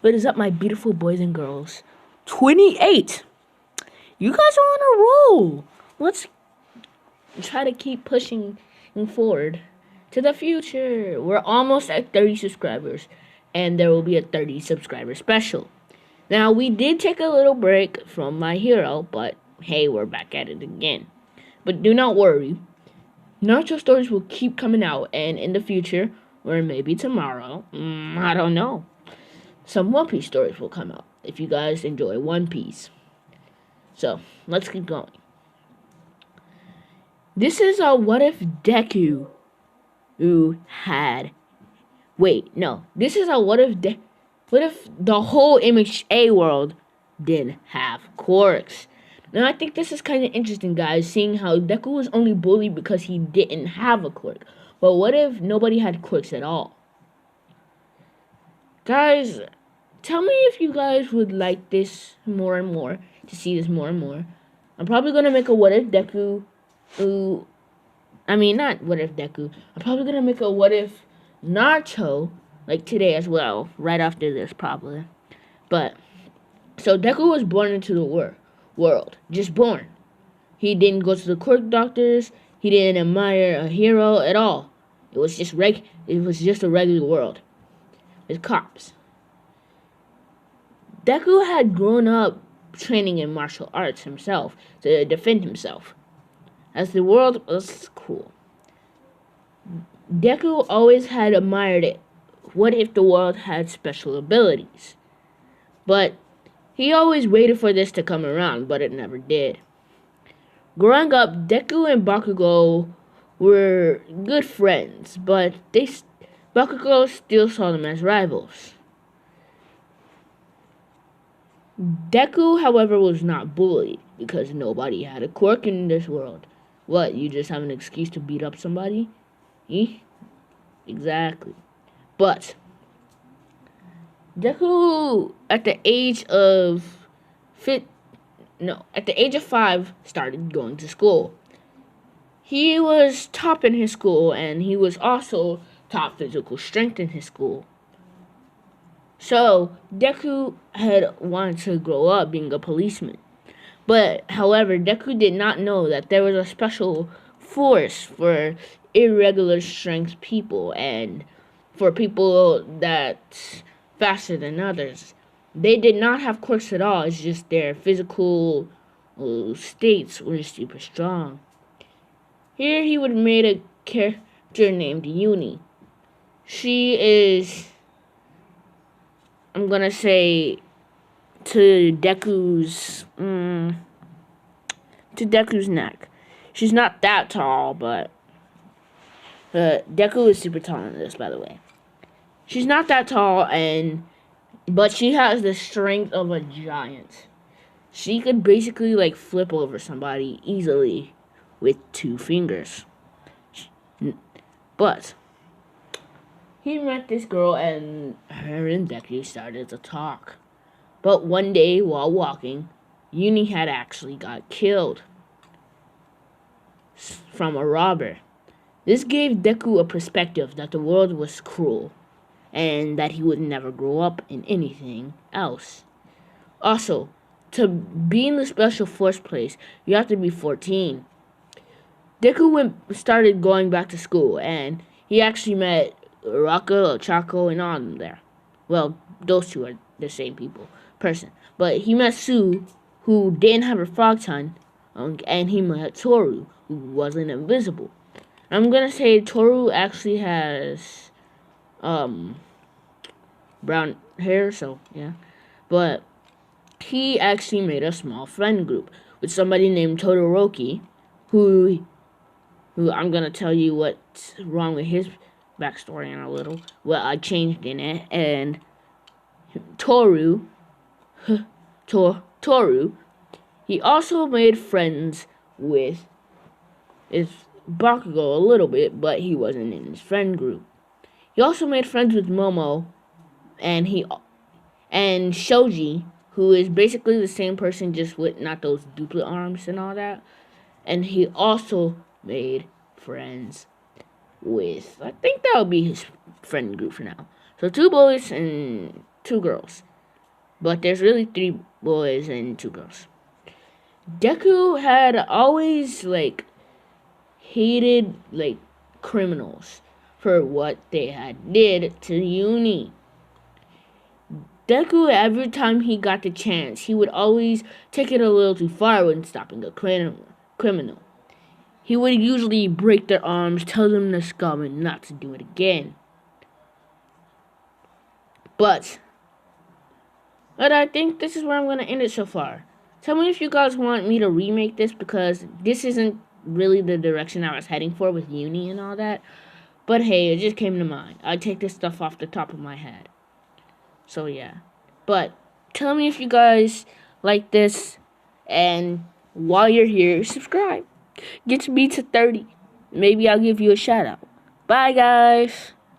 What is up, my beautiful boys and girls? 28! You guys are on a roll! Let's try to keep pushing forward to the future. We're almost at 30 subscribers, and there will be a 30 subscriber special. Now, we did take a little break from My Hero, but hey, we're back at it again. But do not worry. Naruto stories will keep coming out, and in the future, or maybe tomorrow, I don't know, some One Piece stories will come out if you guys enjoy One Piece. So, let's keep going. This is a what if Deku had... Wait, no. This is a what if the whole MHA world did have quirks. Now, I think this is kind of interesting, guys, seeing how Deku was only bullied because he didn't have a quirk. But what if nobody had quirks at all? Guys, tell me if you guys would like this more and more, to see this more and more. I'm probably going to make a what if Deku... not what if Deku. I'm probably going to make a what if Naruto, like today as well, right after this probably. But, so Deku was born into the world, just born. He didn't go to the quirk doctors, he didn't admire a hero at all. It was just a regular world with cops. Deku had grown up training in martial arts himself to defend himself, as the world was cool. Deku always had admired it. What if the world had special abilities? But he always waited for this to come around, but it never did. Growing up, Deku and Bakugo were good friends, but Bakugo still saw them as rivals. Deku, however, was not bullied because nobody had a quirk in this world. What, you just have an excuse to beat up somebody? Exactly. But Deku, at the age of 5, started going to school. He was top in his school, and he was also top physical strength in his school. So, Deku had wanted to grow up being a policeman. But, however, Deku did not know that there was a special force for irregular strength people and for people that's faster than others. They did not have quirks at all. It's just their physical states were super strong. Here he would meet a character named Uni. She is, I'm gonna say, to Deku's neck. She's not that tall, but Deku is super tall in this, by the way. She's not that tall, but she has the strength of a giant. She could basically like flip over somebody easily with 2 fingers. But he met this girl, and her and Deku started to talk. But one day, while walking, Uni had actually got killed from a robber. This gave Deku a perspective that the world was cruel, and that he would never grow up in anything else. Also, to be in the Special Force place, you have to be 14. Deku started going back to school, and he actually met Raka, Ochako, and all of them there. Well, those two are the same person. But he met Sue, who didn't have a frog tongue, and he met Toru, who wasn't invisible. I'm gonna say Toru actually has brown hair, so yeah. But he actually made a small friend group with somebody named Todoroki, who I'm gonna tell you what's wrong with his backstory in a little. Well, I changed in it, and Toru, he also made friends with Bakugo a little bit, but he wasn't in his friend group. He also made friends with Momo, and Shoji, who is basically the same person, just with not those duplicate arms and all that. And he also made friends with, I think that would be his friend group for now. So 2 boys and 2 girls. But there's really 3 boys and 2 girls. Deku had always, like, hated, like, criminals for what they had did to Uni. Deku, every time he got the chance, he would always take it a little too far when stopping a criminal. He would usually break their arms, tell them to scum and not to do it again. But I think this is where I'm going to end it so far. Tell me if you guys want me to remake this, because this isn't really the direction I was heading for with Uni and all that. But hey, it just came to mind. I take this stuff off the top of my head. So yeah. But tell me if you guys like this. And while you're here, subscribe. Get me to 30. Maybe I'll give you a shout out. Bye, guys.